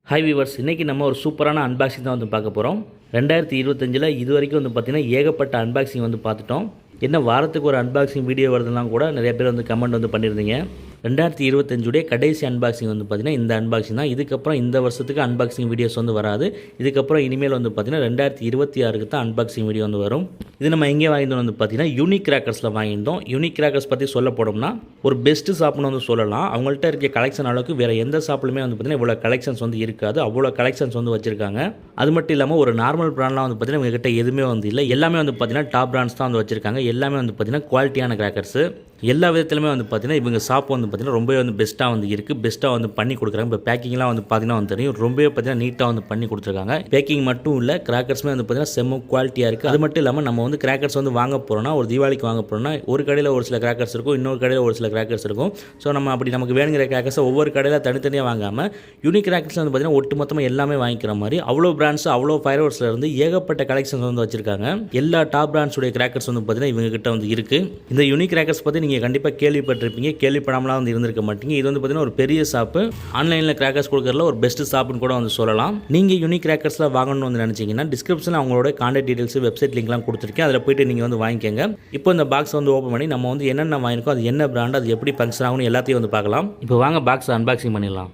Hi viewers, இன்றைக்கி நம்ம ஒரு சூப்பரான அன்பாக்சிங் தான் வந்து பார்க்க போகிறோம். 2025 இது வரைக்கும் வந்து பார்த்திங்கன்னா ஏகப்பட்ட அன்பாக்சிங் வந்து பார்த்துட்டோம். என்ன வாரத்துக்கு ஒரு அன்பாக்சிங் வீடியோ வருதுலாம் கூட நிறைய பேர் வந்து கமெண்ட் வந்து பண்ணியிருந்தீங்க. 2025 கடைசி அன்பாக்சிங் வந்து பார்த்திங்கன்னா இந்த அன்பாக்சிங் தான். இதுக்கப்புறம் இந்த வருஷத்துக்கு அன்பாக்சிங் வீடியோஸ் வந்து வராது. இதுக்கப்புறம் இனிமேல் வந்து பார்த்திங்கன்னா 2026 தான் அன்பாக்சிங் வீடியோ வந்து வரும். இது நம்ம எங்கே வாங்கியிருந்தோம் வந்து பார்த்திங்கன்னா யூனிக் கிராக்கர்ஸில் வாங்கியிருந்தோம். யூனிக் கிராக்கர்ஸ் பற்றி சொல்ல போனோம்னா ஒரு பெஸ்ட்டு ஷாப்னு வந்து சொல்லலாம். அவங்கள்ட்ட இருக்க கலெக்ஷன் அளவுக்கு வேறு எந்த ஷாப்லையுமே வந்து பார்த்திங்கன்னா இவ்வளோ கலெக்ஷன்ஸ் வந்து இருக்காது. அவ்வளோ கலெக்ஷன்ஸ் வந்து வச்சுருக்காங்க. அது மட்டும் இல்லாமல் ஒரு நார்மல் பிராண்ட்லாம் வந்து பார்த்திங்கன்னா இவங்ககிட்ட எதுவுமே வந்து இல்லை. எல்லாமே வந்து பார்த்திங்கன்னா டாப் பிராண்ட்ஸ் தான் வந்து வச்சுருக்காங்க. எல்லாமே வந்து பார்த்திங்கன்னா குவாலிட்டியான கிராக்கர்ஸு. எல்லா விதத்துலையுமே வந்து பார்த்திங்கன்னா இவங்க ஷாப் வந்து பார்த்திங்கன்னா ரொம்பவே வந்து பெஸ்ட்டாக வந்து இருக்குது. பெஸ்ட்டாக வந்து பண்ணி கொடுக்குறாங்க. இப்போ பேக்கிங்லாம் வந்து பார்த்திங்கன்னா வந்து தெரியும். ரொம்பவே பார்த்திங்கன்னா நீட்டாக வந்து பண்ணி கொடுத்துருக்காங்க. பேக்கிங் மட்டும் இல்லை, கிராக்கர்ஸுமே வந்து பார்த்திங்கன்னா செம்ம குவாலிட்டியாக இருக்குது. அது மட்டும் இல்லாமல் நம்ம வந்து கிராக்கர்ஸ் வந்து வாங்க போகிறோம்னா, ஒரு தீபாவளிக்கு வாங்க போகிறோம்னா ஒரு கடையில் ஒரு சில கிராக்கர்ஸ் இருக்கும், இன்னொரு கடையில் ஒரு சில கிராக்கர்ஸ் இருக்கும். ஸோ நம்ம அப்படி நமக்கு வேணுங்கிற கிராக்கர்ஸை ஒவ்வொரு கடையில் தனித்தனியாக வாங்காமல் யூனிக் கிராக்கர்ஸ் வந்து பார்த்திங்கன்னா ஒட்டு மொத்தமாக எல்லாமே வாங்கிக்கிற மாதிரி அவ்வளோ பிராண்ட்ஸ், அவ்வளோ ஃபயர்வர்ஸில் இருந்து ஏகப்பட்ட கலெக்ஷன்ஸ் வந்து வச்சுருக்காங்க. எல்லா டாப் பிராண்ட்ஸுடைய கிராக்கர்ஸ் வந்து பார்த்திங்கன்னா இவங்ககிட்ட வந்து இருக்குது. இந்த யூனிக் கிராக்கர்ஸ் பற்றி நீங்கள் கண்டிப்பாக கேள்விப்பட்டிருப்பீங்க. கேள்விப்படாமலாம் வந்து இருந்திருக்க மாட்டீங்க. இது வந்து பார்த்தீங்கன்னா ஒரு பெரிய ஷாப்பு. ஆன்லைனில் கிராக்கர்ஸ் கொடுக்கறதுல ஒரு பெஸ்ட் ஷாப்புன்னு கூட வந்து சொல்லலாம். நீங்கள் யூனிக் கிராக்கர்ஸ்லாம் வாங்கணும்னு வந்து நினச்சிங்கன்னா டிஸ்கிரிப்ஷனில் அவங்களோட கான்டாக்ட் டீடைல்ஸ், வெப்சைட் லிங்க்லாம் கொடுத்துருக்கேன். அதில் போய்ட்டு நீங்கள் வந்து வாங்கிக்கோங்க. இப்போ இந்த பாக்ஸ் வந்து ஓப்பன் பண்ணி நம்ம வந்து என்னென்ன வாங்கியிருக்கோம், அது என்ன பிராண்ட், அது எப்படி ஃபங்க்ஷன் ஆகும்னு எல்லாத்தையும் வந்து பார்க்கலாம். இப்போ வாங்க பாக்ஸ் அன்பாக்சிங் பண்ணிடலாம்.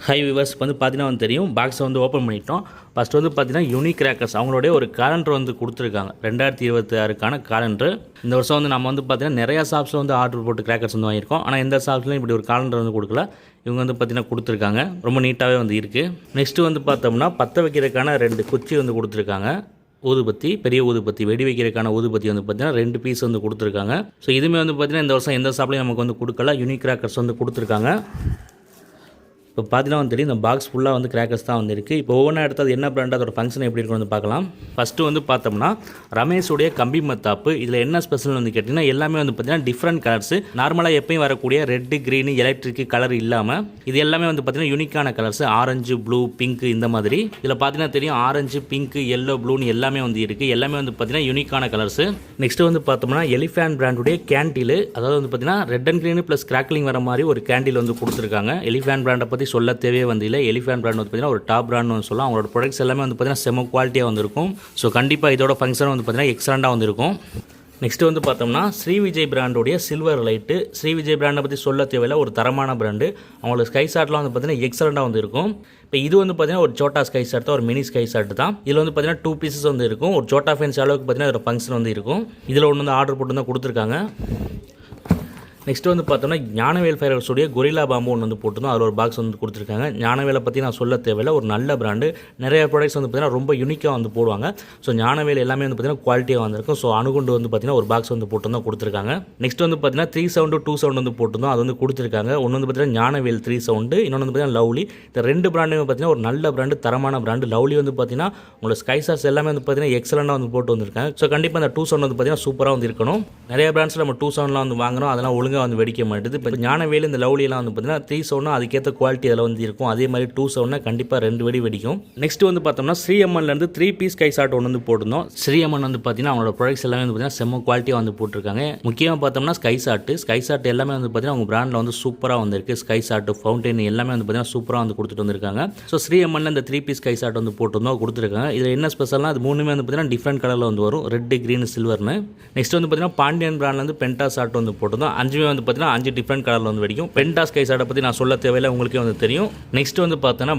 ஹை விவர்ஸ், வந்து பார்த்தீங்கன்னா வந்து தெரியும். பாக்ஸை வந்து ஓப்பன் பண்ணிட்டோம். ஃபஸ்ட் வந்து பார்த்தீங்கன்னா யூனிக் கிராக்கர்ஸ் அவங்களுடைய ஒரு காலண்டர் வந்து கொடுத்துருக்காங்க. 2026க்கான காலண்டர். இந்த வருஷம் வந்து நம்ம வந்து பார்த்தீங்கன்னா நிறையா ஷாப்ஸில் வந்து ஆர்டர் போட்டு கிராக்கர்ஸ் வந்து வாங்கியிருக்கோம். ஆனால் எந்த ஷாப்ஸ்லையும் இப்படி ஒரு காலண்டர் வந்து கொடுக்கல. இவங்க வந்து பார்த்தீங்கன்னா கொடுத்துருக்காங்க. ரொம்ப நீட்டாகவே வந்து இருக்குது. நெக்ஸ்ட்டு வந்து பார்த்தோம்னா பற்ற வைக்கிறதுக்கான 2 குச்சி வந்து கொடுத்துருக்காங்க. ஊதுபத்தி, பெரிய ஊதுபத்தி, வெடி வைக்கிறதுக்கான ஊதுபத்தி வந்து பார்த்தீங்கன்னா 2 பீஸ் வந்து கொடுத்துருக்காங்க. ஸோ இதுவுமே வந்து பார்த்தீங்கன்னா இந்த வருஷம் எந்த ஷாப்லையும் நமக்கு வந்து கொடுக்கல. யூனிக் கிராக்கர்ஸ் வந்து கொடுத்துருக்காங்க. இப்போ பார்த்தீங்கன்னா வந்து தெரியும், இந்த பாக்ஸ் ஃபுல்லாக வந்து கிராக்கர்ஸ் தான் வந்து இருக்குது. இப்போ ஒவ்வொன்றா எடுத்து அது என்ன பிராண்ட், அதோட ஃபங்க்ஷன் எப்படி இருக்குன்னு வந்து பார்க்கலாம். ஃபஸ்ட்டு வந்து பார்த்தோம்னா ரமேஷுடைய கம்பி மத்தாப்பு. இதில் என்ன ஸ்பெஷல் வந்து கேட்டிங்கன்னா எல்லாமே வந்து பார்த்தீங்கன்னா டிஃப்ரெண்ட் கலர்ஸ். நார்மலாக எப்பயும் வரக்கூடிய ரெட்டு, க்ரீனு, எலக்ட்ரிக் கலர் இல்லாமல் இது எல்லாமே வந்து பார்த்தீங்கன்னா யூனிக்கான கலர்ஸ். ஆரஞ்சு, ப்ளூ, பிங்க் இந்த மாதிரி. இதில் பார்த்தீங்கன்னா தெரியும் ஆரஞ்சு, பிங்க், எல்லோ, ப்ளூன்னு எல்லாமே வந்து இருக்குது. எல்லாமே வந்து பார்த்தீங்கன்னா யூனிக்கான கலர்ஸ். நெக்ஸ்ட் வந்து பார்த்தோம்னா எலிஃபேண்ட் பிராண்டுடைய கேண்டில். அதாவது வந்து பார்த்தீங்கன்னா red and green plus crackling வர மாதிரி ஒரு கேண்டில் வந்து கொடுத்துருக்காங்க. எலிஃபேண்ட் பிராண்டை பற்றி சொல்ல தேவையே வந்து இல்லை. எலிஃபேண்ட் பிராண்ட் வந்து பார்த்தீங்கன்னா ஒரு டாப் பிராண்ட் வந்து சொல்லலாம். அவங்களோட ப்ராடக்ட்ஸ் எல்லாமே வந்து பார்த்தீங்கன்னா செம குவாலிட்டியாக வந்துருக்கும். ஸோ கண்டிப்பாக இதோட ஃபங்க்ஷன் வந்து பார்த்தீங்கன்னா எக்ஸலண்ட்டாக வந்துருக்கும். நெக்ஸ்ட் வந்து பார்த்தோம்னா ஸ்ரீ விஜய் பிராண்டோடைய சில்வர் லைட்டு. ஸ்ரீ விஜய் பிராண்டை பற்றி சொல்ல தேவையில்லை, ஒரு தரமான பிராண்டு. அவங்களோட ஸ்கை ஷாட்லாம் வந்து பார்த்தீங்கன்னா எக்ஸலண்ட்டாக வந்து இருக்கும். இப்போ இது வந்து பார்த்தீங்கன்னா ஒரு சோட்டா ஸ்கை ஷாட் தான், ஒரு மினி ஸ்கை ஷாட் தான். இதில் வந்து பார்த்தீங்கன்னா 2 பீசஸ் வந்து இருக்கும். ஒரு சோட்டா ஃபேன்ஸ் அளவுக்கு பார்த்தீங்கன்னா ஒரு ஃபங்க்ஷன் வந்து இருக்கும். இதில் ஒன்று வந்து ஆர்டர் போட்டு தான் கொடுத்துருக்காங்க. நெக்ஸ்ட் வந்து பார்த்தோம்னா ஞானவேல் ஃபயர்வர்ஸுடைய கொரில்லா பாம்பு ஒன்று வந்து போட்டுருந்தோம். அதில் ஒரு பாக்ஸ் வந்து கொடுத்துருக்காங்க. ஞானவேலை பற்றி நான் சொல்ல தேவையில்லை, ஒரு நல்ல பிராண்டு. நிறைய ப்ராடக்ட்ஸ் வந்து பார்த்தீங்கன்னா ரொம்ப யூனிக்காக வந்து போடுவாங்க. ஸோ ஞானவேல் எல்லாமே வந்து பார்த்தீங்கன்னா குவாலிட்டியாக வந்திருக்கும். ஸோ அணுகுண்டு வந்து பார்த்தீங்கன்னா ஒரு பாக்ஸ் வந்து போட்டு தான் கொடுத்துருக்காங்க. நெக்ஸ்ட் வந்து பார்த்தீங்கன்னா 3 சவுண்டு 2 சவுண்ட் வந்து போட்டுருந்தோம். அது வந்து கொடுத்துருக்காங்க. ஒன்று வந்து பார்த்தீங்கன்னா ஞானவேல் 3 சவுண்டு, இன்னொன்று வந்து பார்த்தீங்கன்னா லவ்லி. இந்த 2 பிராண்டுமே பார்த்தீங்கன்னா ஒரு நல்ல பிராண்டு, தரமான பிராண்டு. லவ்லி வந்து பார்த்தீங்கன்னா உங்களோட ஸ்கை ஷாட்ஸ் எல்லாமே வந்து பார்த்தீங்கன்னா எக்ஸலண்டாக வந்து போட்டு வந்திருக்காங்க. ஸோ கண்டிப்பாக அந்த 2 சவுண்ட் வந்து பார்த்தீங்கன்னா சூப்பராக வந்து இருக்கணும். நிறைய பிராண்ட்ஸில் நம்ம 2 சவுண்ட்லாம் வந்து வாங்குறோம், அதெல்லாம் ஒழுங்காக வந்து வெடிக்க மாட்டேது. இப்போ ஞானவேல் இந்த லவ்லியெல்லாம் வந்து பார்த்தீங்கன்னா 3 சவுண்ட்னா அதுக்கேற்ற குவாலிட்டி அதில் வந்து இருக்கும். அதே மாதிரி 2 சவுண்ட்னா கண்டிப்பாக 2 வெடி வெடிக்கும். நெக்ஸ்ட் வந்து பார்த்தோம்னா ஸ்ரீஅம்மன்லேருந்து 3 பீஸ் ஸ்கை ஷாட் ஒன்று வந்து போட்டிருந்தோம். ஸ்ரீஅம்மன் வந்து பார்த்தீங்கன்னா அவங்களோட ப்ராடக்ட்ஸ் எல்லாமே வந்து பார்த்தீங்கன்னா செம்ம குவாலிட்டியாக வந்து போட்டிருக்காங்க. முக்கியமாக பார்த்தோம்னா ஸ்கை ஷாட் எல்லாமே வந்து பார்த்தீங்கன்னா அவங்க பிராண்டில் வந்து சூப்பராக வந்திருக்கு. ஸ்கை ஷாட், ஃபவுண்டைன் எல்லாமே வந்து பார்த்தீங்கன்னா சூப்பராக வந்து கொடுத்துட்டு வந்திருக்காங்க. ஸோ ஸ்ரீஅம்மனில் இந்த 3 பீஸ் ஸ்கை ஷாட் வந்து போட்டிருந்தோம், கொடுத்துருக்காங்க. இதில் என்ன ஸ்பெஷல்னா அது 3மே வந்து பார்த்தீங்கன்னா டிஃப்ரெண்ட் கலரில் வந்து வரும், ரெட், க்ரீன், சில்வர்னு. நெக்ஸ்ட் வந்து பார்த்தீங்கன்னா பாண்டியன் பிராண்ட்லேருந்து பென்டா ஷாட் வந்து போட்டிருந்தோம். 5மே வந்து பார்த்தீங்கன்னா 5 டிஃப்ரெண்ட் கலரில் வந்து வெடிக்கும். பென்டா ஸ்கை ஷாட்டை பற்றி நான் சொல்ல தேவையில்லை, உங்களுக்கே வந்து தெரியும். நெக்ஸ்ட் வந்து பார்த்தோன்னா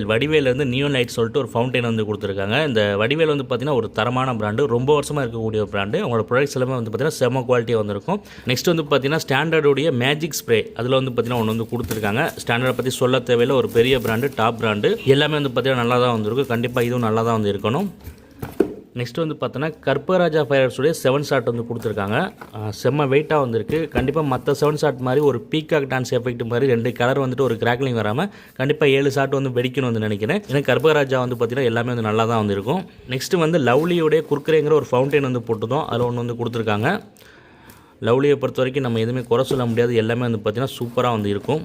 வடிவேலேருந்து நியோன் லைட் சொல்லிட்டு ஒரு ஃபவுண்டைன் வந்து கொடுத்துருக்காங்க. இந்த வடிவேல் வந்து பார்த்தீங்கன்னா ஒரு தரமான பிராண்டு, ரொம்ப வருஷமாக இருக்கக்கூடிய ஒரு பிராண்டு. அவங்களோட ப்ராடக்ட்ஸ் எல்லாமே வந்து பார்த்தீங்கன்னா செம குவாலிட்டியாக வந்திருக்கும். நெக்ஸ்ட் வந்து பார்த்தீங்கன்னா ஸ்டாண்டர்டுடைய மேஜிக் ஸ்ப்ரே, அதில் வந்து பார்த்தீங்கன்னா ஒன்று வந்து கொடுத்துருக்காங்க. ஸ்டாண்டர்டை பற்றி சொல்ல தேவையில்லை, ஒரு பெரிய பிராண்டு, டாப் பிராண்டு. எல்லாமே வந்து பார்த்தீங்கன்னா நல்லா தான் வந்துருக்கும். கண்டிப்பாக இதுவும் நல்லா தான் வந்து இருக்கணும். நெக்ஸ்ட் வந்து பார்த்தோன்னா கற்பராஜா ஃபயர்ஸுடைய 7 ஷாட் வந்து கொடுத்துருக்காங்க. செம்ம வெயிட்டாக வந்துருக்கு. கண்டிப்பாக மற்ற 7 ஷாட் மாதிரி ஒரு பீகாக் டான்ஸ் எஃபெக்ட் மாதிரி 2 கலர் வந்துட்டு ஒரு கிராக்லிங் வராமல் கண்டிப்பாக 7 ஷாட் வந்து வெடிக்கணும் வந்து நினைக்கிறேன். ஏன்னா கற்பராஜா வந்து பார்த்தீங்கன்னா எல்லாமே வந்து நல்லா தான் வந்துருக்கும். நெக்ஸ்ட் வந்து லவ்லியோடைய குர்கரேங்கிற ஒரு ஃபவுண்டைன் வந்து போட்டுதோம். அதில் ஒன்று வந்து கொடுத்துருக்காங்க. லவ்லியை பொறுத்த வரைக்கும் நம்ம எதுவுமே குறை சொல்ல முடியாது. எல்லாமே வந்து பார்த்தீங்கன்னா சூப்பராக வந்து இருக்கும்.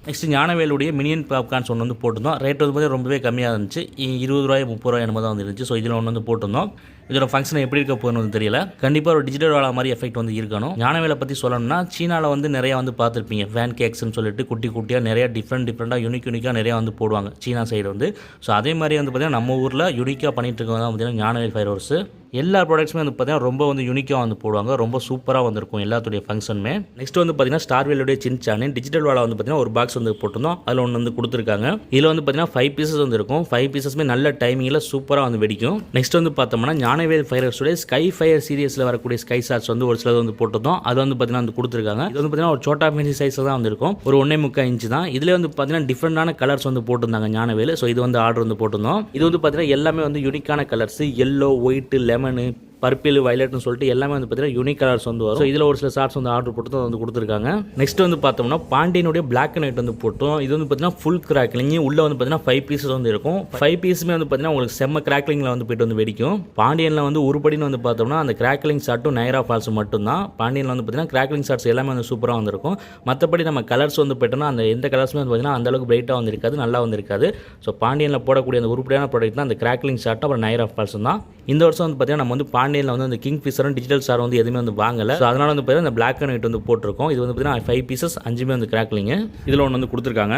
நெக்ஸ்ட் ஞானவேலுடைய மினியன் பாப்கார்ன்ஸ் ஒன்று வந்து போட்டிருந்தோம். ரேட் வந்து பார்த்தீங்கன்னா ரொம்பவே கம்மியாக இருந்துச்சு, 20 ரூபாய் 30 ரூபாய் என்னமோ தான் வந்து இருந்துச்சு. ஸோ இதில் ஒன்று வந்து போட்டிருந்தோம். இதோட ஃபங்க்ஷன் எப்படி இருக்க போகணும்னு தெரியல. கண்டிப்பாக ஒரு டிஜிட்டல் வாலா மாதிரி எஃபெக்ட் வந்து இருக்கணும். ஞானவேலை பற்றி சொல்லணும்னா சீனாவில் வந்து நிறையா வந்து பார்த்துருப்பீங்க, ஃபேன் கேக்ஸ்னு சொல்லிட்டு குட்டி குட்டியாக நிறையா டிஃப்ரெண்ட்டாக யூனிக்காக நிறையா வந்து போடுவாங்க சீனா சைடு வந்து. ஸோ அதே மாதிரி வந்து பார்த்திங்கன்னா நம்ம ஊரில் யூனிக்காக பண்ணிகிட்டு இருக்கவங்க தான் பார்த்திங்கன்னா ஞானவேல் ஃபயர் ஒர்க்ஸ். எல்லா ப்ராடக்ட்ஸுமே வந்து பார்த்திங்கன்னா ரொம்ப வந்து யூனிக்காக வந்து போடுவாங்க, ரொம்ப சூப்பராக வந்திருக்கும் எல்லாத்துடைய ஃபங்க்ஷனுமே. நெக்ஸ்ட் வந்து பார்த்திங்கன்னா ஸ்டார்வேலுடைய சின்சானு டிஜிட்டல் வாலா வந்து பார்த்திங்கன்னா ஒரு பாக்ஸ் வந்து போட்டிருந்தோம், அதில் ஒன்று வந்து கொடுத்துருக்காங்க. இதில் வந்து பார்த்திங்கன்னா 5 பீசஸ் வந்து இருக்கும். 5 பீசஸுமே நல்ல டைமிங்கில் சூப்பராக வந்து வெடிக்கும். நெக்ஸ்ட் வந்து பார்த்தோம்னா ஞானவேல் ஃபயர்ஸுடைய ஸ்கை ஃபயர் சீரியஸில் வரக்கூடிய ஸ்கை ஷாட்ஸ் வந்து ஒரு சிலது வந்து போட்டிருந்தோம், அது வந்து பார்த்திங்கன்னா வந்து கொடுத்துருக்காங்க. இது வந்து பார்த்திங்கன்னா ஒரு சோட்டா ஃபேன்சி சைஸில் தான் வந்துருக்கும், ஒரு 1.25 இன்ச்சு தான். இதில் வந்து பார்த்திங்கன்னா டிஃப்ரெண்டான கலர்ஸ் வந்து போட்டிருந்தாங்க ஞானவேல். ஸோ இது வந்து ஆர்டர் வந்து போட்டிருந்தோம். இது வந்து பார்த்திங்கன்னா எல்லாமே வந்து யூனிக்கான colours, yellow, white, lemon, purple, வயலட்னு சொல்லிட்டு எல்லாமே வந்து பார்த்தீங்கன்னா யூனிக் கலர்ஸ் வந்து வரும். ஸோ இதில் ஒரு சில ஷார்ட்ஸ் வந்து ஆர்டர் போட்டு வந்து கொடுத்துருக்காங்க. நெக்ஸ்ட் வந்து பார்த்தோம்னா பாண்டியனுடைய பிளாக் அண்ட் ஒயிட் வந்து போட்டோம். இது வந்து பார்த்தீங்கன்னா ஃபுல் கிராக்லிங், உள்ள வந்து பார்த்தீங்கன்னா 5 பீசஸ் வந்து இருக்கும். 5 பீஸுமே வந்து பார்த்தீங்கன்னா உங்களுக்கு செம்ம கிராக்லிங்கில் வந்து போயிட்டு வந்து வெடிக்கும். பாண்டியனில் வந்து உருப்படின்னு வந்து பார்த்தோம்னா அந்த கிராக்லிங் ஷாட்டும் நைரா ஃபால்ஸ் மட்டும்தான். பாண்டியனில் வந்து பார்த்தீங்கன்னா கிராக்லிங் ஷாட்ஸ் எல்லாமே வந்து சூப்பராக வந்துருக்கும். மற்றபடி நம்ம கலர்ஸ் வந்து போயிட்டோம்னா அந்த எந்த கலர்ஸுமே வந்து பார்த்தீங்கன்னா அந்தளவுக்கு பிரைட்டாக வந்து இருக்காது, நல்லா வந்து இருக்காது. ஸோ பாண்டியனில் போடக்கூடிய அந்த உருப்படியான ப்ராடக்ட் தான் அந்த கிராக்லிங் ஷாட்டும் அப்புறம் நைரா ஃபால்ஸ் தான். இந்த வருஷம் வந்து பார்த்தீங்கன்னா நம்ம வந்து பாண்டியனில் வந்து அந்த கிங் ஃபிஷரும் டிஜிட்டல் ஸ்டார் வந்து எதுவுமே வந்து வாங்கலை. ஸோ அதனால் வந்து பார்த்தீங்கன்னா இந்த பிளாக் அண்ட் ஒயிட் வந்து போட்டிருக்கோம். இது வந்து பார்த்தீங்கன்னா 5 பீசஸ் 5மே வந்து கிராக்லிங்கு இதில் ஒன்று வந்து கொடுத்துருக்காங்க.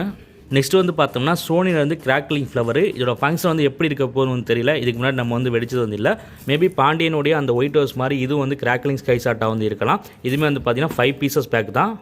நெக்ஸ்ட் வந்து பார்த்தோம்னா சோனியில் வந்து கிராக்லிங் ஃப்ளவர். இதோட ஃபங்க்ஷன் வந்து எப்படி இருக்க போகணும்னு தெரியல. இதுக்கு முன்னாடி நம்ம வந்து வெடிச்சது வந்து இல்லை. மேபி பாண்டியனுடைய அந்த ஒயிட் ஹவுஸ் மாதிரி இது வந்து கிராக்லிங் ஸ்கை ஷாட்டாக வந்து இருக்கலாம். இதுவுமே வந்து பார்த்தீங்கன்னா 5 பீசஸ் பேக் தான்.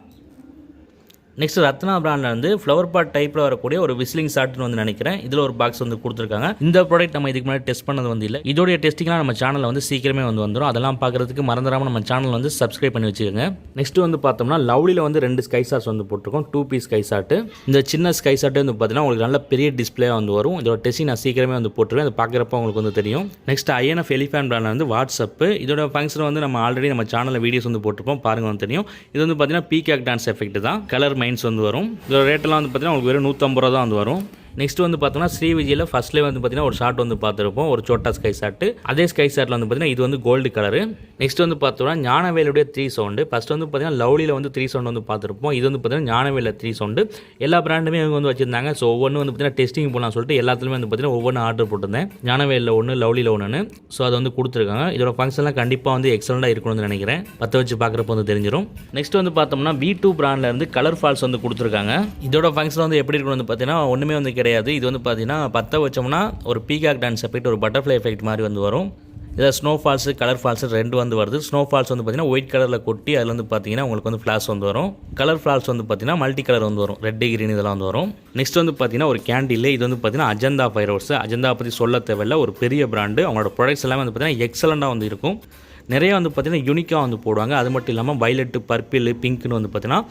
நெக்ஸ்ட் ரத்னா பிராண்டில் வந்து ஃப்ளவர் பாட் டைப்பில் வரக்கூடிய ஒரு விஸ்லிங் ஷாட்னு வந்து நினைக்கிறேன். இதில் ஒரு பாக்ஸ் வந்து கொடுத்துருக்காங்க. இந்த ப்ராடக்ட் நம்ம இதுக்கு முன்னாடி டெஸ்ட் பண்ணது வந்து இல்லை. இதோடைய டெஸ்டிங்லாம் நம்ம சேனலில் வந்து சீக்கிரமே வந்து வந்துடும். அதெல்லாம் பார்க்குறதுக்கு மறந்துடாமல் நம்ம சேனல் வந்து சப்ஸ்கிரைப் பண்ணி வச்சுக்கோங்க. நெக்ஸ்ட் வந்து பார்த்தோம்னா லவ்லியில் வந்து 2 ஸ்கை ஷாட்ஸ் வந்து போட்டிருக்கோம், 2 பீஸ் ஸ்கை ஷாட்டு. இந்த சின்ன ஸ்கை ஷாட்டு வந்து பார்த்தீங்கன்னா உங்களுக்கு நல்ல பெரிய டிஸ்பிளே வந்து வரும். இதோட டெஸ்டிங் நான் சீக்கிரமே வந்து போட்டுருவேன், அது பார்க்குறப்ப உங்களுக்கு வந்து தெரியும். நெக்ஸ்ட் INF எலிஃபேன் பிராண்டில் வந்து வாட்ஸ்அப்பு. இதோட ஃபங்க்ஷன் வந்து நம்ம ஆல்ரெடி நம்ம சேனலில் வீடியோஸ் வந்து போட்டிருப்போம், பாருங்க வந்து தெரியும். இது வந்து பார்த்தீங்கன்னா பீகாக் டான்ஸ் எஃபெக்ட் தான், கலர் மைன்ஸ் வந்து வரும். இதோட ரேட்டெல்லாம் வந்து பார்த்தீங்கன்னா உங்களுக்கு வெறும் 150 ரூபா தான் வந்து வரும். நெக்ஸ்ட் வந்து பார்த்தோம்னா ஸ்ரீ விஜயில் ஃபர்ஸ்ட்லேயே வந்து பார்த்தீங்கன்னா ஒரு ஷாட் வந்து பார்த்துருப்போம், ஒரு சோட்டா ஸ்கை ஷாட்டு. அதே ஸ்கை ஷாட்டில் வந்து பார்த்தீங்கன்னா இது வந்து கோல்டு கலரு. நெக்ஸ்ட் வந்து பார்த்தோம்னா ஞானவேலுடைய 3 சவுண்டு. ஃபஸ்ட் வந்து பார்த்தீங்கன்னா லவ்லியில் வந்து 3 சவுண்ட் வந்து பார்த்துருப்போம். இது வந்து பார்த்தீங்கன்னா ஞானவேலில் 3 சவுண்டு. எல்லா பிராண்டுமே இவங்க வந்து வச்சிருந்தாங்க. ஸோ ஒவ்வொன்று வந்து பார்த்தீங்கன்னா டெஸ்டிங் போகலாம் சொல்லிட்டு எல்லாத்துலேயுமே வந்து பார்த்தீங்கன்னா ஒவ்வொன்று ஆர்டர் போட்டிருந்தேன். ஞானவேலில் 1, லவ்லியில் 1. ஸோ அதை வந்து கொடுத்துருக்காங்க. இதோட ஃபங்க்ஷன்லாம் கண்டிப்பாக வந்து எக்ஸலண்டாக இருக்கணும்னு நினைக்கிறேன், பற்ற வச்சு பார்க்குறப்ப வந்து தெரிஞ்சிடும். நெக்ஸ்ட் வந்து பார்த்தோம்னா V2 பிராண்டில் இருந்து கலர் ஃபால்ஸ் வந்து கொடுத்துருக்காங்க. இதோட ஃபங்க்ஷன் வந்து எப்படி இருக்கணும் வந்து பார்த்தீங்கன்னா ஒன்றுமே வந்து கிடையாது. இது வந்து பார்த்தீங்கன்னா பற்ற வச்சோம்னா ஒரு பீகாக் டான்ஸ் எஃபெக்ட், ஒரு பட்டர்ஃப்ளை எஃபெக்ட் மாதிரி வந்து வரும். இதில் ஸ்னோ ஃபால்ஸு கலர் ஃபால்ஸு 2 வந்து வருது. ஸ்னோ ஃபால்ஸ் வந்து பார்த்தீங்கன்னா ஒயிட் கலரில் கொட்டி அதில் வந்து பார்த்தீங்கன்னா உங்களுக்கு வந்து ஃப்ளாஷ் வந்து வரும். கலர் ஃபால்ஸ் வந்து பார்த்தீங்கன்னா மல்டி கலர் வந்து வரும், ரெட், கிரீன் இதெல்லாம் வந்து வரும். நெக்ஸ்ட் வந்து பார்த்தீங்கன்னா ஒரு கேண்டில். இது வந்து பார்த்தீங்கன்னா அஜந்தா ஃபயர் ஒர்க்ஸ். அஜந்தா பற்றி சொல்ல தேவையில்லை, ஒரு பெரிய பிராண்டு. அவங்களோட ப்ராடக்ட்ஸ் எல்லாமே வந்து பார்த்தீங்கன்னா எக்ஸலண்ட்டாக வந்து இருக்கும். நிறைய வந்து பார்த்திங்கன்னா யூனிக்காக வந்து போடுவாங்க. அது மட்டும் இல்லாமல் வயலட்டு, பர்பிள், பிங்க்னு வந்து பார்த்திங்கன்னா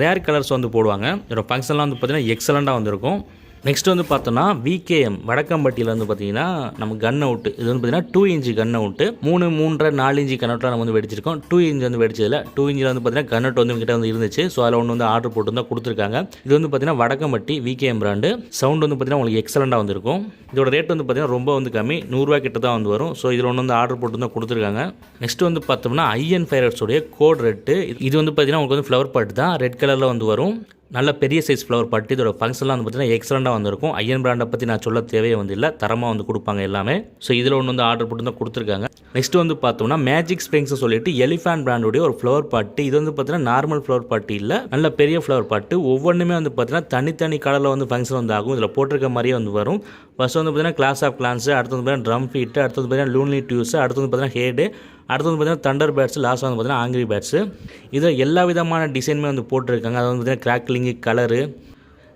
ரேர் கலர்ஸ் வந்து போடுவாங்க. இதோட ஃபங்க்ஷன்லாம் வந்து பார்த்திங்கன்னா எக்ஸலண்ட்டாக வந்துருக்கும். நெக்ஸ்ட் வந்து பார்த்தோன்னா VKM வடக்கம்பட்டியில் வந்து பார்த்தீங்கன்னா நம்ம கன் அவுட்டு. இது வந்து பார்த்தீங்கன்னா 2 இன்ச்சு கன் அவுட்டு. 3, 3.5, 4 இன்ச்சு கன் அவுட்டில் நம்ம வந்து வெடிச்சிருக்கோம். 2 இன்ச் வந்து வெடிச்சதில்லை. 2 இன்ச்சில் வந்து பார்த்தீங்கன்னா கன் அவுட் வந்து எங்கிட்ட வந்து இருந்துச்சு. ஸோ அதில் ஒன்று வந்து ஆர்டர் போட்டு தான் கொடுத்துருக்காங்க. இது வந்து பார்த்தீங்கன்னா வடக்கம்பட்டி VKM பிராண்டு. சவுண்ட் வந்து பார்த்தீங்கன்னா உங்களுக்கு எக்ஸலண்ட்டாக வந்துருக்கும். இதோட ரேட் வந்து பார்த்தீங்கன்னா ரொம்ப வந்து கம்மி, 100 ரூபா கிட்ட தான் வந்து வரும். ஸோ இதில் ஒன்று வந்து ஆர்டர் போட்டு தான் கொடுத்துருக்காங்க. நெக்ஸ்ட் வந்து பார்த்தோம்னா IN ஃபயர்ஸோடைய கோட் ரெட்டு. இது வந்து பார்த்தீங்கன்னா உங்களுக்கு வந்து ஃப்ளவர் பாட் தான், ரெட் கலரில் வந்து வரும். நல்ல பெரிய சைஸ் ஃப்ளவர் பாட்டு. இதோட ஃபங்க்ஷன்லாம் வந்து பார்த்தீங்கன்னா எக்ஸலண்ட்டாக வந்துருக்கும். IN பிராண்டை பற்றி நான் சொல்ல தேவையே வந்து இல்லை, தரமாக வந்து கொடுப்பாங்க எல்லாமே. ஸோ இதில் ஒன்று வந்து ஆர்டர் போட்டு தான் கொடுத்துருக்காங்க. நெக்ஸ்ட் வந்து பார்த்தோம்னா மேஜிக் ஸ்ப்ரிங்ஸ் சொல்லிட்டு எலிஃபேன் பிராண்டுடைய ஒரு ஃப்ளவர் பாட்டு. இது வந்து பார்த்தீங்கன்னா நார்மல் ஃப்ளவர் பாட்டு இல்லை, நல்ல பெரிய ஃப்ளவர் பாட்டு. ஒவ்வொன்றுமே வந்து பார்த்தீங்கன்னா தனித்தனி கலரில் வந்து ஃபங்க்ஷன் வந்து ஆகும். இதில் போட்டிருக்க மாதிரியே வந்து வரும். ஃபர்ஸ்ட் வந்து பார்த்தீங்கன்னா கிளாஸ் ஆஃப் கிளான்ஸு, அடுத்து வந்து பார்த்தீங்கன்னா ட்ரம் ஃபீட்டு, அடுத்து வந்து பார்த்தீங்கன்னா லூன்லி டியூஸ், அடுத்து வந்து பார்த்தீங்கன்னா ஹேடு, அடுத்து வந்து பார்த்தீங்கன்னா தண்டர் பேட்ஸ், லாஸ்ட் வந்து பார்த்தீங்கன்னா ஆங்கிரி பேட்ஸு. இதில் எல்லா விதமான டிசைனுமே வந்து போட்டிருக்காங்க. அது வந்து பார்த்தீங்கன்னா கிராக்லிங்கு, கலரு,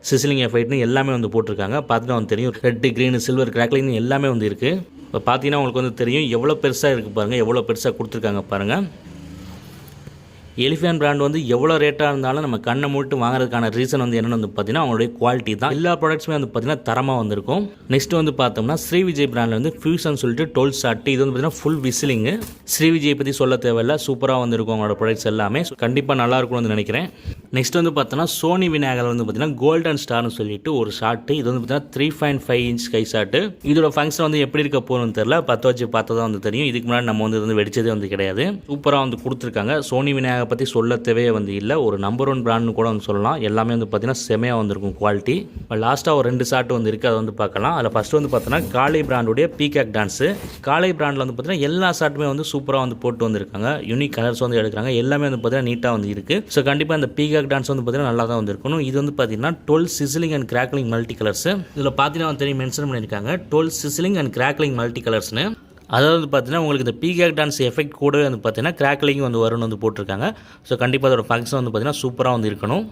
சிசிலிங் எஃபெக்ட்னு எல்லாமே வந்து போட்டிருக்காங்க. பார்த்துட்டு வந்து தெரியும், ரெட்டு, க்ரீனு, சில்வர், கிராக்லிங் எல்லாமே வந்து இருக்குது. இப்போ பார்த்தீங்கன்னா உங்களுக்கு வந்து தெரியும் எவ்வளோ பெருசாக இருக்குது பாருங்கள், எவ்வளோ பெருசாக கொடுத்துருக்காங்க பாருங்கள். எலிஃபேன் பிராண்ட் வந்து எவ்வளோ ரேட்டாக இருந்தாலும் நம்ம கண்ணை மூட்டு வாங்குறதுக்கான ரீசன் வந்து என்னென்னு வந்து பார்த்தீங்கன்னா அவங்களுடைய குவாலிட்டி தான். எல்லா ப்ராடக்ட்ஸுமே வந்து பார்த்தீங்கன்னா தரமாக வந்திருக்கும். நெக்ஸ்ட் வந்து பார்த்தோம்னா ஸ்ரீ விஜய் பிராண்டில் வந்து ஃபியூஷன் சொல்லிட்டு 12 ஷாட். இது வந்து பார்த்தீங்கன்னா ஃபுல் விசிலிங்கு. ஸ்ரீ விஜய் பற்றி சொல்ல தேவையில்லை, சூப்பராக வந்திருக்கும் அவங்களோட ப்ராடக்ட்ஸ் எல்லாமே. கண்டிப்பாக நல்லா இருக்கும்னு நினைக்கிறேன். நெக்ஸ்ட் வந்து பார்த்தோன்னா சோனி விநாயகர் வந்து பார்த்தீங்கன்னா கோல்டன் ஸ்டார்னு சொல்லிட்டு ஒரு ஷாட்டு. இது வந்து பார்த்தீங்கன்னா 3.5 இன்ச் கை ஷாட்டு. இதோட ஃபங்க்ஷன் வந்து எப்படி இருக்க போகணும்னு தெரியல, பற்ற வச்சு பார்த்தா தான் வந்து தெரியும். இதுக்கு முன்னாடி நம்ம வந்து வெடிச்சதே வந்து கிடையாது. சூப்பராக வந்து கொடுத்துருக்காங்க. சோனி விநாயகரை பற்றி சொல்லத்தவே வந்து இல்லை, ஒரு நம்பர் 1 பிராண்ட்னு கூட வந்து சொல்லலாம். எல்லாமே வந்து பார்த்தீங்கன்னா செமையாக வந்திருக்கும் குவாலிட்டி. லாஸ்ட்டாக ஒரு 2 ஷாட்டு வந்து இருக்குது, அதை வந்து பார்க்கலாம். அதில் ஃபஸ்ட்டு வந்து பார்த்தோன்னா காளை பிராண்டுடைய பீகாக் டான்ஸு. காளை பிராண்டில் வந்து பார்த்தீங்கன்னா எல்லா ஷாட்டுமே வந்து சூப்பராக வந்து போட்டு வந்திருக்காங்க. யூனிக் கலர்ஸ் வந்து எடுக்கிறாங்க. எல்லாமே வந்து பார்த்தீங்கன்னா நீட்டாக வந்து இருக்குது. ஸோ கண்டிப்பாக இந்த பீகாக் டான்ஸ் வந்து பார்த்தீங்கன்னா நல்லா தான் வந்திருக்கணும். இது வந்து பார்த்தீங்கன்னா 12 sizzling and crackling multi colours. இதில் பார்த்தீங்கன்னா தெரியும் மென்ஷன் பண்ணியிருக்காங்க 12 சிசிலிங் அண்ட் கிராக்லிங் மல்டி கலர்ஸ்னு. அதாவது பார்த்தீங்கன்னா உங்களுக்கு இந்த பீகாக் டான்ஸ் எஃபெக்ட் கூடவே வந்து பார்த்தீங்கன்னா கிராக்லிங் வந்து வரும்னு வந்து போட்டிருக்காங்க. ஸோ கண்டிப்பாக அதோட ஃபங்க்ஷன் வந்து பார்த்தீங்கன்னா சூப்பராக வந்து இருக்கணும்.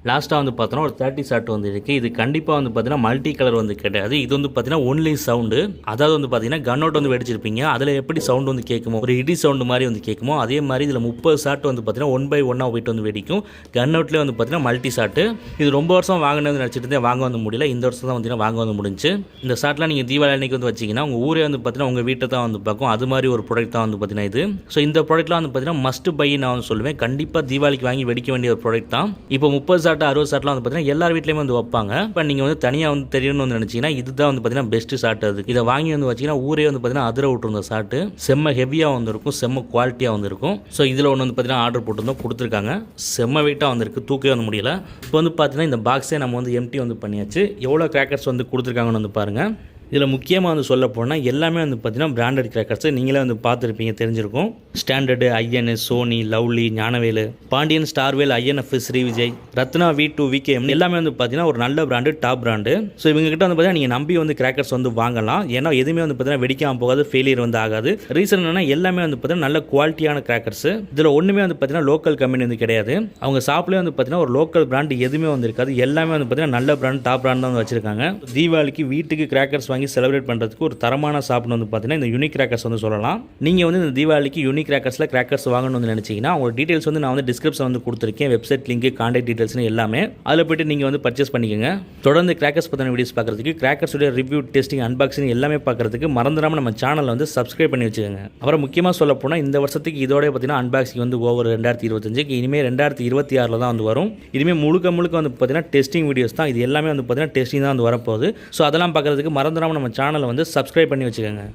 லாஸ்ட்டாக வந்து பார்த்தோன்னா ஒரு 30 ஷாட் வந்து இருக்குது. இது கண்டிப்பாக வந்து பார்த்தீங்கன்னா மல்டி கலர் வந்து கிடையாது. இது வந்து பார்த்தீங்கன்னா ஒன்லி சவுண்டு. அதாவது வந்து பார்த்தீங்கன்னா கன் அவுட் வந்து வெடிச்சிருப்பீங்க, அதில் எப்படி சவுண்டு வந்து கேட்குமோ, ஒரு இடி சவுண்டு மாதிரி வந்து கேட்குமோ, அதே மாதிரி இதில் 30 ஷாட் வந்து பார்த்தீங்கன்னா 1 by 1 போயிட்டு வந்து வெடிக்கும். கன் அவுட்லேயே வந்து பார்த்தீங்கன்னா மல்டி ஷாட்டு. இது ரொம்ப வருஷம் வாங்கினது நினச்சிட்டு இருந்தேன், வாங்க வந்து முடியல. இந்த வருஷம் தான் வந்து வாங்க வந்து முடிஞ்சு. இந்த ஷாட்லாம் நீங்கள் தீபாவளி அன்னைக்கு வந்து வச்சிங்கன்னா உங்கள் ஊரே வந்து பார்த்தீங்கன்னா உங்கள் வீட்டை தான் வந்து பார்க்கும். அது மாதிரி ஒரு ப்ராடக்ட் தான் வந்து பார்த்தீங்கன்னா இது. ஸோ இந்த ப்ராடக்ட்லாம் வந்து பார்த்தீங்கன்னா மஸ்ட் பை நான் வந்து சொல்லுவேன். கண்டிப்பாக தீபாவளிக்கு வாங்கி வெடிக்க வேண்டிய ஒரு ப்ராடக்ட் தான். இப்போ 30 ஷாட் 60 ஷாட்லாம் வந்து பார்த்தீங்கன்னா எல்லார் வீட்லேயுமே வந்து வைப்பாங்க. இப்போ நீங்கள் வந்து தனியாக வந்து தெரியணும்னு வந்து நினச்சிங்கன்னா இதுதான் வந்து பார்த்தீங்கன்னா பெஸ்ட் ஷாட். அது இதை வாங்கி வந்து வச்சிங்கன்னா ஊரே வந்து பார்த்தீங்கன்னா அதிர விட்டுருந்த ஷாட்டு. செம்ம ஹெவியாக வந்துருக்கும், செம்ம குவாலிட்டியாக வந்துருக்கும். ஸோ இதில் ஒன்று வந்து பார்த்தீங்கன்னா ஆர்டர் போட்டிருந்தோம், கொடுத்துருக்காங்க. செம்ம வெயிட்டாக வந்திருக்கு, தூக்கவே வந்து முடியல. இப்போ வந்து பார்த்தீங்கன்னா இந்த பாக்ஸே நம்ம வந்து எம்டி வந்து பண்ணியாச்சு. எவ்வளோ கிராக்கர்ஸ் வந்து கொடுத்துருக்காங்கன்னு வந்து பாருங்கள். இதில் முக்கியமாக வந்து சொல்ல போனால் எல்லாமே வந்து பார்த்தீங்கன்னா பிராண்டட் கிராக்கர்ஸ். நீங்களே வந்து பார்த்துருப்பீங்க, தெரிஞ்சிருக்கும். Standard, IN, Sony, lovely, Gnanavelu, Pandian, ஸ்டார்வேல், INF, Sri Vijay, Ratna, V2, VKM எல்லாமே வந்து பார்த்தீங்கன்னா ஒரு நல்ல பிராண்டு, டாப் பிராண்டு. ஸோ இவங்ககிட்ட வந்து பார்த்தீங்கன்னா நீங்கள் நம்பி வந்து கிராக்கர்ஸ் வந்து வாங்கலாம். ஏன்னா எதுவுமே வந்து பார்த்தீங்கன்னா வெடிக்காமல் போகாது, ஃபெயிலியர் வந்து ஆகாது. ரீசன் என்னன்னா எல்லாமே வந்து பார்த்தீங்கன்னா நல்ல குவாலிட்டியான கிராக்கர்ஸ். இதில் ஒன்றுமே வந்து பார்த்தீங்கன்னா லோக்கல் கம்பெனி வந்து கிடையாது. அவங்க ஷாப்லேயே வந்து பார்த்தீங்கன்னா ஒரு லோக்கல் பிராண்டு எதுவுமே வந்து இருக்காது. எல்லாமே வந்து பார்த்தீங்கன்னா நல்ல பிராண்ட், டாப் பிராண்ட் தான் வந்து வச்சிருக்காங்க. தீபாவளிக்கு வீட்டுக்கு கிராக்கர்ஸ் வாங்கி செலிப்ரேட் பண்ணுறதுக்கு ஒரு தரமான ஷாப்னு வந்து பார்த்தீங்கன்னா இந்த யூனிக் கிராக்கர்ஸ் வந்து சொல்லலாம். நீங்கள் வந்து இந்த தீபாவளிக்கு யூனிக் கிராக்கர்ஸில் கிராக்கர்ஸ் வாங்கணும்னு வந்து நினச்சிங்கன்னா உங்களோட டீட்டெயில்ஸ் வந்து நான் வந்து டிஸ்கிரிப்ஷன் வந்து கொடுத்துருக்கேன். வெப்சைட் லிங்க், கான்டாக்ட் டீட்டெயில்ஸ்னு எல்லாமே அதில் போய்ட்டு நீங்கள் வந்து பர்ச்சேஸ் பண்ணிக்கோங்க. தொடர்ந்து கிராக்கர்ஸ் பற்றின வீடியோஸ் பார்க்குறதுக்கு, கிராக்கர்ஸுடைய ரிவ்யூ, டெஸ்டிங், அன்பாக்சிங் எல்லாமே பார்க்குறதுக்கு மறந்துடாமல் நம்ம சேனலை வந்து சப்ஸ்கிரைப் பண்ணி வச்சுக்கோங்க. அப்புறம் முக்கியமாக சொல்ல போனால் இந்த வருஷத்துக்கு இதோட பார்த்தீங்கன்னா அன்பாக்சிங் வந்து ஓவர் 2025க்கு இனிமேல் 2026 தான் வந்து வரும். இனிமேல் முழுக்க வந்து பார்த்தீங்கன்னா டெஸ்டிங் வீடியோஸ் தான். இது எல்லாமே வந்து பார்த்தீங்கன்னா டெஸ்டிங் தான் வந்து வரப்போகுது. ஸோ அதெல்லாம் பார்க்குறதுக்கு மறந்துடாமல் நம்ம சேனலை வந்து சப்ஸ்கிரைப் பண்ணி வச்சுக்கோங்க.